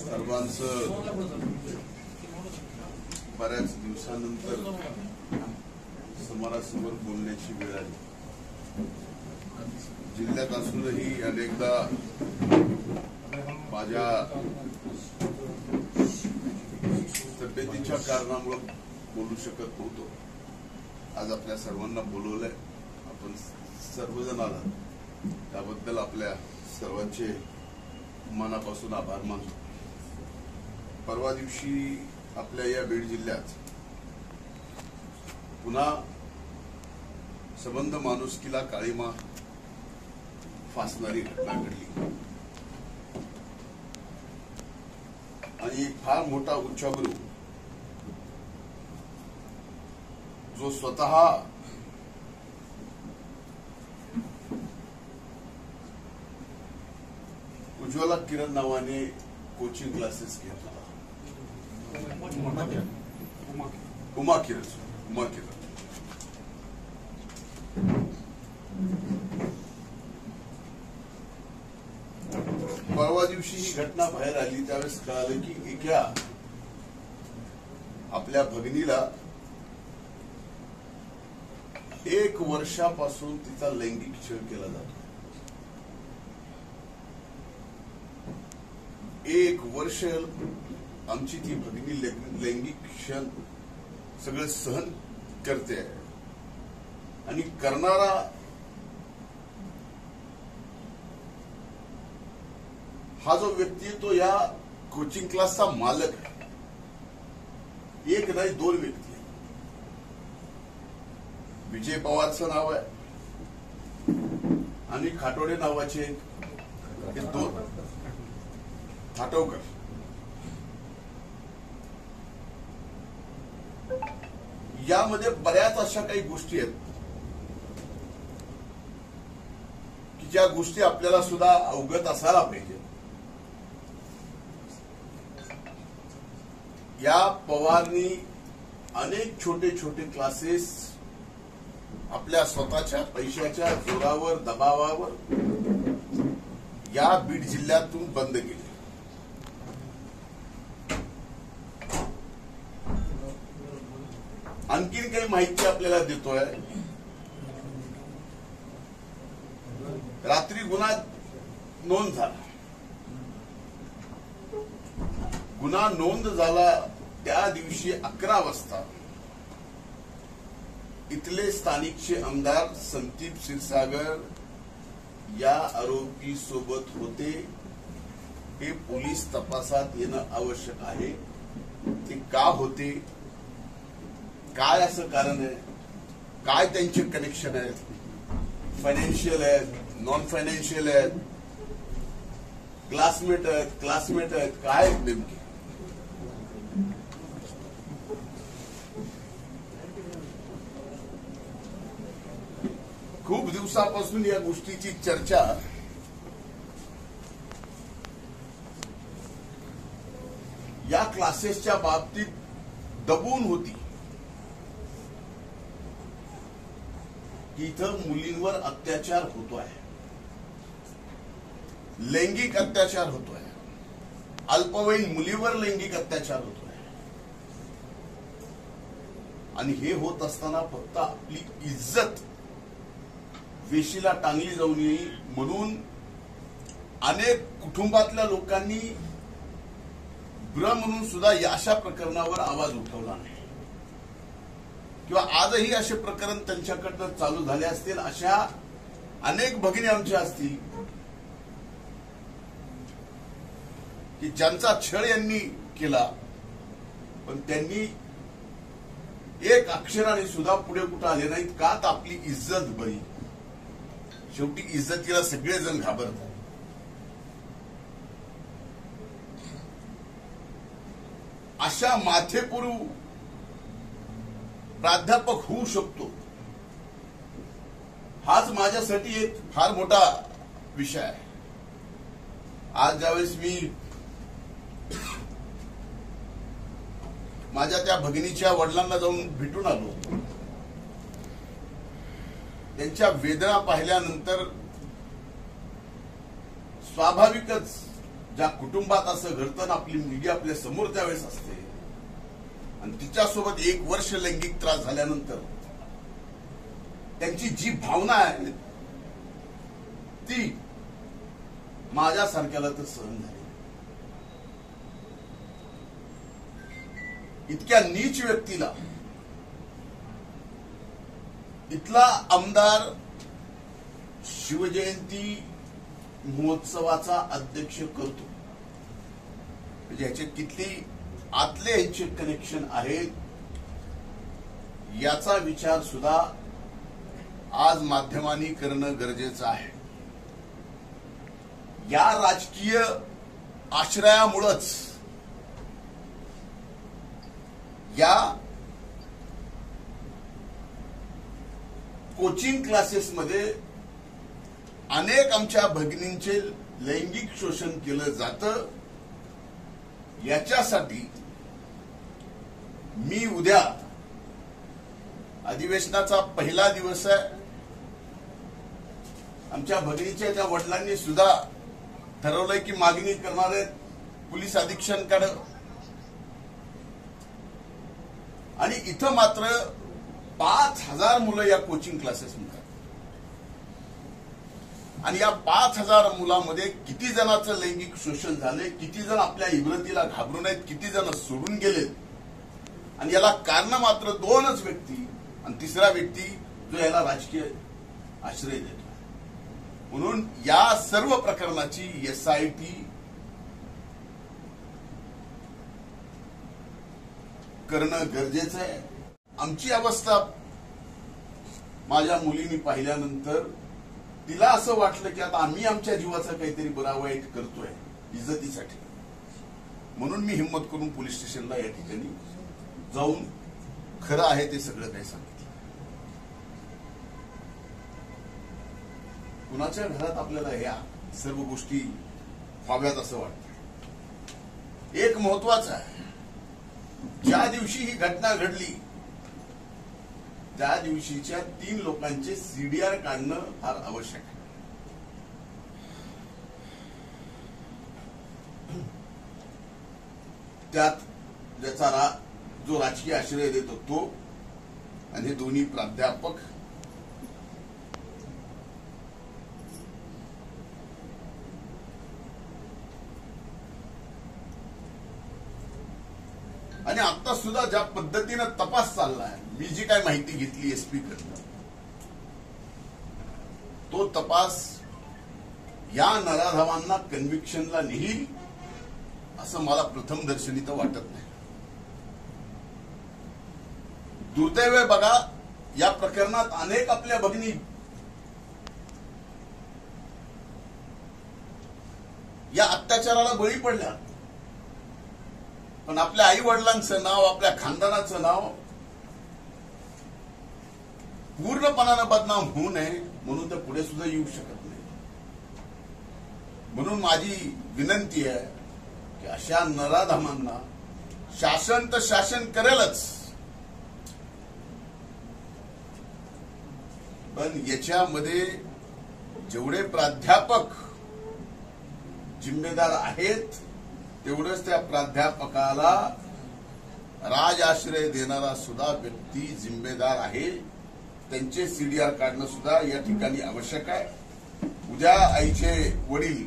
सर्वांचं बऱ्याच दिवसानंतर समोरासमोर बोलण्याची वेळ आली। जिल्ह्यात असूनही अनेकदा माझ्या तब्येतीच्या कारणामुळे बोलू शकत नव्हतो। आज आपल्या सर्वांना बोलवलंय, आपण सर्वजण आला त्याबद्दल आपल्या सर्वांचे मनापासून आभार मानतो। परवा दिवशी आपल्या या बीड जिल्ह्यात पुन्हा संबंध माणुसकीला काळीमा फासणारी घटना घडली आणि एक फार मोठा उच्चागृ जो स्वतः उज्ज्वला किरण नावाने कोचिंग क्लासेस घेत होता। उमा किरण परवा दिवशी ही घटना बाहेर आली त्यावेळेस कळालं की एका आपल्या भगिनीला 1 वर्षापासून तिचा लैंगिक छळ केला जातो। 1 वर्ष आमची ती भगिनी लैंगिक क्षण सगळं सहन करते आणि करणारा हा जो व्यक्ती तो या कोचिंग क्लासचा मालक आहे। एक नाही 2 व्यक्ती आहे। विजय पवारचं नाव आहे आणि खाटोडे नावाचे हे 2 थाटवकर। यामध्ये बऱ्याच अशा काही गोष्टी आहेत की ज्या गोष्टी आपल्याला सुद्धा अवगत असायला पाहिजे। या पवारनी अनेक छोटे छोटे क्लासेस आपल्या स्वतःच्या पैशाच्या जोरावर दबावावर या बीड जिल्ह्यातून बंद केले। आणखीन काही माहिती आपल्याला देतोय। रात्री गुन्हा नोंद झाला। गुन्हा नोंद झाला त्या दिवशी 11 वाजता इथले स्थानिकचे आमदार संदीप क्षीरसागर या आरोपी सोबत होते। हे पोलीस तपासात येणं आवश्यक आहे। ते का होते, काय असं कारण आहे, काय त्यांचे कनेक्शन आहेत, फायनान्शियल आहेत, नॉन फायनान्शियल आहेत, क्लासमेट आहेत, काय नेमके खूप दिवसापासून या गोष्टीची चर्चा या क्लासेसच्या बाबतीत दबून होती की इथं मुलींवर अत्याचार होतोय, लैंगिक अत्याचार होतोय, अल्पवयीन मुलीवर लैंगिक अत्याचार होतोय आणि हे होत असताना फक्त आपली इज्जत वेशीला टांगली जाऊ नये म्हणून अनेक कुटुंबातल्या लोकांनी ब्र म्हणून सुद्धा या अशा प्रकरणावर आवाज उठवला नाही किंवा आजही असे प्रकरण त्यांच्याकडनं चालू झाले असतील। अशा अनेक भगिनी आमच्या असतील की ज्यांचा छळ यांनी केला पण त्यांनी एक अक्षराने सुद्धा पुढे कुठं आले नाहीत का तर आपली इज्जत बरी। शेवटी इज्जतीला सगळेजण घाबरतात। अशा माथेपुरू प्राध्यापक होऊ शकतो हाच माझ्यासाठी एक फार मोठा विषय आहे। आज ज्यावेळेस मी माझ्या त्या भगिनीच्या वडिलांना जाऊन भेटून आलो, त्यांच्या वेदना पाहिल्यानंतर स्वाभाविकच ज्या कुटुंबात असं घडतं, आपली मुलगी आपल्या समोर त्यावेळेस असते आणि तिच्यासोबत 1 वर्ष लैंगिक त्रास झाल्यानंतर त्यांची जी भावना आहे ती माझ्यासारख्याला तर सहन झाली. इतक्या नीच व्यक्तीला इथला आमदार शिवजयंती महोत्सवाचा अध्यक्ष करतो, म्हणजे ह्याचे किती आतले ह्यांचे कनेक्शन आहेत याचा विचार सुद्धा आज माध्यमांनी करणं गरजेचं आहे. या राजकीय आश्रयामुळेच या कोचिंग क्लासेसमध्ये अनेक आमच्या भगिनींचे लैंगिक शोषण केलं जातं. याच्यासाठी मी उद्या अधिवेशनाचा पहिला दिवस आहे, आमच्या भगिनीच्या त्या वडिलांनी सुद्धा ठरवलंय की मागणी करणार आहेत पोलीस अधीक्षकांकडे. आणि इथं मात्र 5,000 मुलं या कोचिंग क्लासेसमध्ये आणि या 5,000 मुलांमध्ये किती जणांचं लैंगिक शोषण झाले, किती जण आपल्या इब्रतीला घाबरून आहेत, किती जण सोडून गेलेत. आणि याला कारण मात्र 2च व्यक्ती आणि तिसरा व्यक्ती जो याला राजकीय आश्रय देतो. म्हणून या सर्व प्रकरणाची SIT करणं गरजेचं आहे. आमची अवस्था माझ्या मुलीने पाहिल्यानंतर तिला असं वाटलं की आता आम्ही आमच्या जीवाचं काहीतरी बरा वाईट करतोय इज्जतीसाठी, म्हणून मी हिंमत करून पोलीस स्टेशनला या ठिकाणी जाऊन खरं आहे ते सगळं काही सांगितलं. कुणाच्या घरात आपल्याला ह्या सर्व गोष्टी व्हाव्यात असं वाटतं. एक महत्वाचं आहे, ज्या दिवशी ही घटना घडली त्या दिवशीच्या 3 लोकांचे CDR काढणं फार आवश्यक आहे. त्यात ज्याचा जो राजकीय आश्रय देतो तो आणि हे दोन्ही प्राध्यापक आणि आता सुद्धा ज्या पद्धतीनं तपास चाललाय, मी जी काय माहिती घेतली SP कडनं, तो तपास या नराधमांना कन्व्हिक्शनला नेईल असं मला प्रथमदर्शनी तर वाटत नाही. दुर्दैव आहे बघा, या प्रकरणात अनेक आपल्या भगिनी या अत्याचाराला बळी पडल्या, पण आपल्या आई वडिलांचं नाव, आपल्या खानदानाचं नाव पूर्णपणानं बदनाम होऊ नये म्हणून ते पुढे सुद्धा येऊ शकत नाही. म्हणून माझी विनंती आहे की अशा नराधमांना शासन तर शासन करेलच, पण याच्यामध्ये जेवढे प्राध्यापक जिम्मेदार आहेत तेवढंच त्या प्राध्यापकाला राजआश्रय देणारा सुद्धा व्यक्ती जिम्मेदार आहे. त्यांचे CDR काढणं सुद्धा या ठिकाणी आवश्यक आहे. उद्या आईचे वडील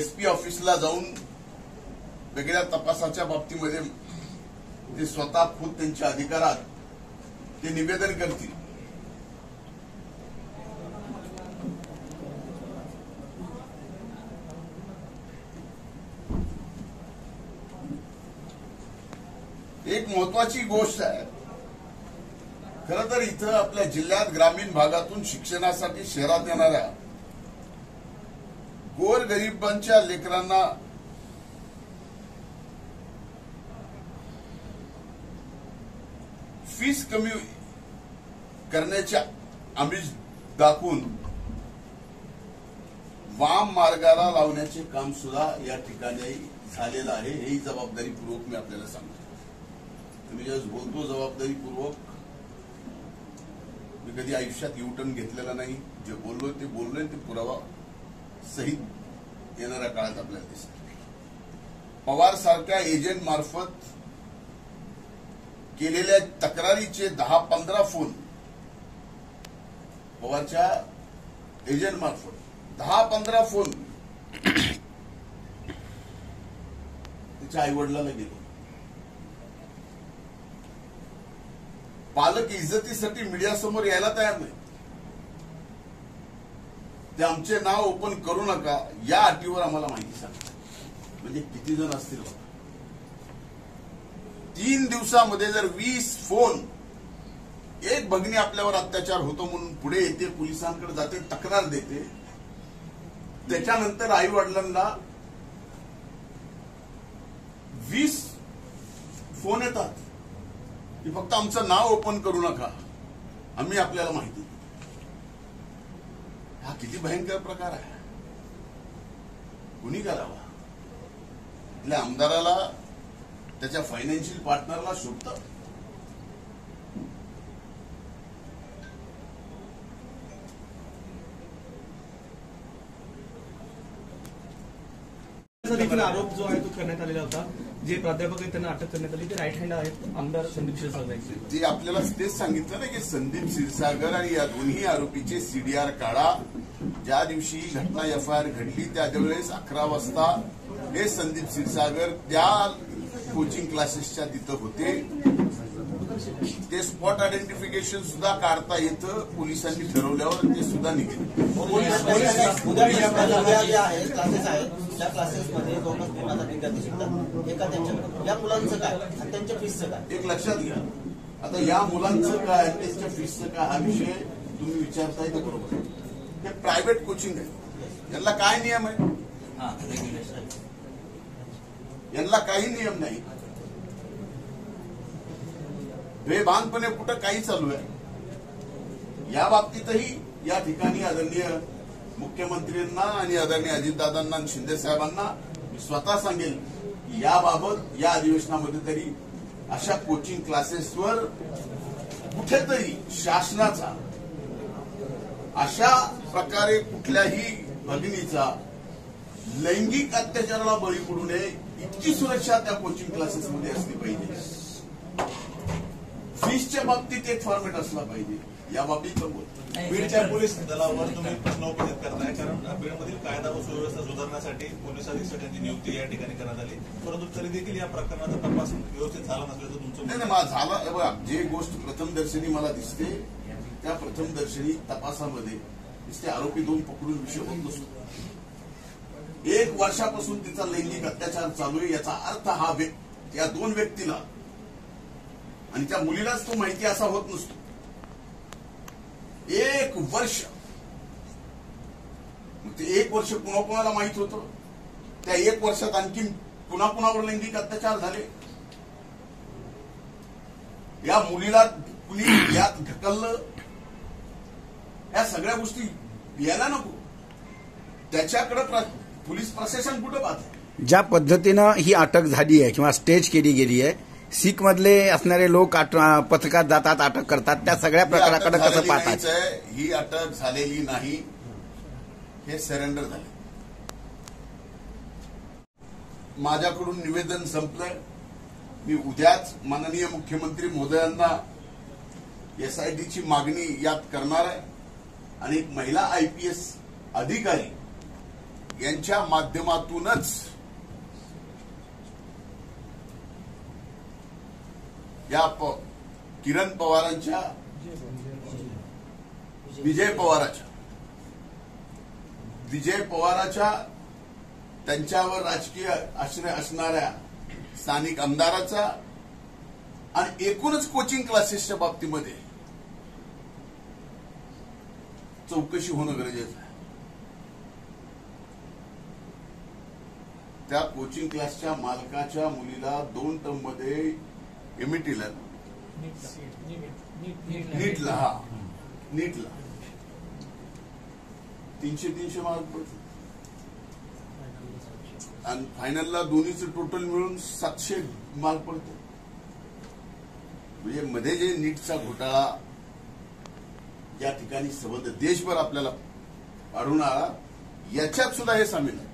SP ऑफिसला जाऊन वेगळ्या तपासाच्या बाबतीमध्ये ते स्वतः खुद त्यांच्या अधिकारात ते निवेदन करतील. एक महत्वाची गोष्ट आहे, खरं तर इथं आपल्या जिल्ह्यात ग्रामीण भागातून शिक्षणासाठी शहरात येणाऱ्या गोरगरिबांच्या लेकरांना फीस कमी करण्याचे आमिष दाखवून वाम मार्गाला लावण्याचे काम सुद्धा या ठिकाणी झालेलं आहे. ही जबाबदारीपूर्वक मी आपल्याला सांगतो. मी जस्ट बोलतो जबाबदारीपूर्वक, मी कधी आयुष्यात U-टर्न घेतलेला नाही. जे बोललोय ते बोललोय, ते पुरावा सहित येणाऱ्या काळात आपल्याला दिसेल. पवार सारख्या एजंट मार्फत केलेल्या तक्रारीचे 10-15 फोन पवारच्या एजंट मार्फत 10-15 फोन त्याच्या आईवडिलाला गेले. पालक इज्जतीसाठी मीडियासमोर यायला तयार नाही. ते आमचे नाव ओपन करू नका या अटीवर आम्हाला माहिती सांगतात. म्हणजे किती जण असतील? 3 दिवसामध्ये जर 20 फोन, एक भगिनी आपल्यावर अत्याचार होतो म्हणून पुढे येते, पोलिसांकडे जाते, तक्रार देते, त्याच्यानंतर आई वडिलांना 20 फोन येतात की फक्त आमचं नाव ओपन करू नका, आम्ही आपल्याला माहिती देतो. हा किती भयंकर प्रकार आहे. कुणी करावा? आपल्या आमदाराला त्याच्या फायनान्शियल पार्टनरला शोधतात. देखील आरोप जो आहे तो करण्यात आलेला होता. जे प्राध्यापक आहेत त्यांना अटक करण्यात आली ते राईट हँड आहेत आमदार संदीप क्षीरसागर. ते आपल्याला तेच सांगितलं ना की संदीप क्षीरसागर आणि या दोन्ही आरोपीचे सीडीआर काढा. ज्या दिवशी घटना एफआयआर घडली त्या वेळेस 11 वाजता हे संदीप क्षीरसागर त्या कोचिंग क्लासेसच्या तिथं होते. ते स्पॉट आयडेंटिफिकेशन सुद्धा काढता येतं. पोलिसांनी ठरवल्यावर ते सुद्धा निघेल. क्लासेस आहेत त्या क्लासेसमध्ये जवळपास 3000 विद्यार्थी शिकतात. एका त्यांच्या या मुलांचं काय आणि त्यांच्या फीसचं काय? एक लक्षात घ्या, आता या मुलांचं काय त्यांच्या फीसचं काय हा विषय तुम्ही विचारताय ते बरोबर. हे प्रायव्हेट कोचिंग आहे. यांना काय नियम आहे? यांना काही नियम नाही. बेभानपणे कुठं काही चालू आहे. या बाबतीतही या ठिकाणी आदरणीय मुख्यमंत्र्यांना आणि आदरणीय अजितदादांना आणि शिंदे साहेबांना मी स्वतः सांगेल की याबाबत या अधिवेशनामध्ये तरी अशा कोचिंग क्लासेसवर कुठेतरी शासनाचा अशा प्रकारे कुठल्याही भगिनीचा लैंगिक अत्याचाराला बळी पडू नये इतकी सुरक्षा त्या कोचिंग क्लासेसमध्ये असली पाहिजे. फीसच्या बाबतीत एक फॉर्मॅट असला पाहिजे. या बाबतीत बीडच्या पोलीस दलावर तुम्ही प्रश्न उपस्थित करताय, कारण बीडमधील कायदा व सुव्यवस्था सुधारण्यासाठी पोलीस अधीक्षकांची नियुक्ती या ठिकाणी करण्यात आली. परंतु तरी देखील या प्रकरणाचा तपास व्यवस्थित झाला नसल्याचं तुमचं नाही झाला. बघा, जे गोष्ट प्रथमदर्शनी मला दिसते त्या प्रथमदर्शनी तपासामध्ये दिसते आरोपी 2 पकडून विषय होत नसतो. 1 वर्षापासून तिचा लैंगिक अत्याचार चालू आहे. याचा अर्थ हा या 2 व्यक्तीला आणि त्या मुलीलाच तो माहिती असा होत नसतो. 1 वर्ष. ते 1 वर्ष कुणाला माहित होतं? त्या 1 वर्षात आणखी कुणावर लैंगिक अत्याचार झाले? या मुलीला कुणी यात ढकललं? या सगळ्या गोष्टी यायला नको. त्याच्याकडे पोलीस प्रशासन कुठं पाहत? ज्या पद्धतीनं ही अटक झाली आहे किंवा स्टेज केली गेली आहे, सीख मधले असणारे लोक पथकात जातात, अटक करतात, त्या सगळ्या प्रकाराकडे कसं पाहतात? ही अटक झालेली नाही, हे सरेंडर झाले. माझ्याकडून निवेदन संपलंय. मी उद्याच माननीय मुख्यमंत्री महोदयांना एसआयटीची मागणी यात करणार आहे आणि एक महिला IPS अधिकारी यांच्या माध्यमातूनच या किरण पवारांच्या विजय पवाराच्या त्यांच्यावर राजकीय आश्रय असणाऱ्या स्थानिक आमदाराचा आणि एकूणच कोचिंग क्लासेसच्या बाबतीमध्ये चौकशी होणं गरजेचं आहे. त्या कोचिंग क्लासच्या मालकाच्या मुलीला 2 टर्ममध्ये एमईटीला नीटला 300 मार्क पडले आणि फायनलला दोन्हीचं टोटल मिळून 700 मार्क पडतो. म्हणजे मध्ये जे नीटचा घोटाळा या ठिकाणी संबंध देशभर आपल्याला आढळून आला याच्यात सुद्धा हे सामील आहे.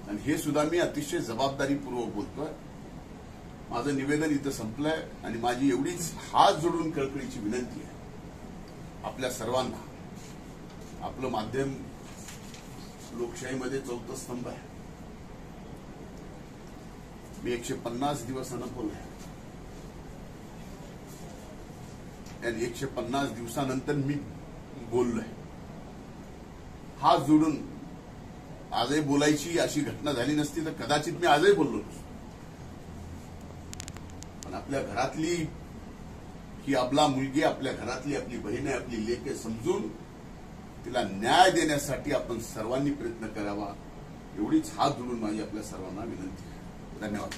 आणि हे सुद्धा मी अतिशय जबाबदारीपूर्वक बोलतोय. माझं निवेदन इथं संपलंय आणि माझी एवढीच हात जोडून कळकळीची विनंती आहे आपल्या सर्वांना. आपलं माध्यम लोकशाहीमध्ये चौथा स्तंभ आहे. मी 150 दिवस अनफोल आहे आणि 150 दिवसानंतर मी बोललोय. हात जोडून आजही बोलायची अशी घटना झाली नसती तर कदाचित मी आजही बोललो नसतो. पण आपल्या घरातली ही अबला मुलगी, आपल्या घरातली आपली बहीण आहे, आपली लेक आहे समजून तिला न्याय देण्यासाठी आपण सर्वांनी प्रयत्न करावा एवढीच हात जोडून माझी आपल्या सर्वांना विनंती आहे. धन्यवाद.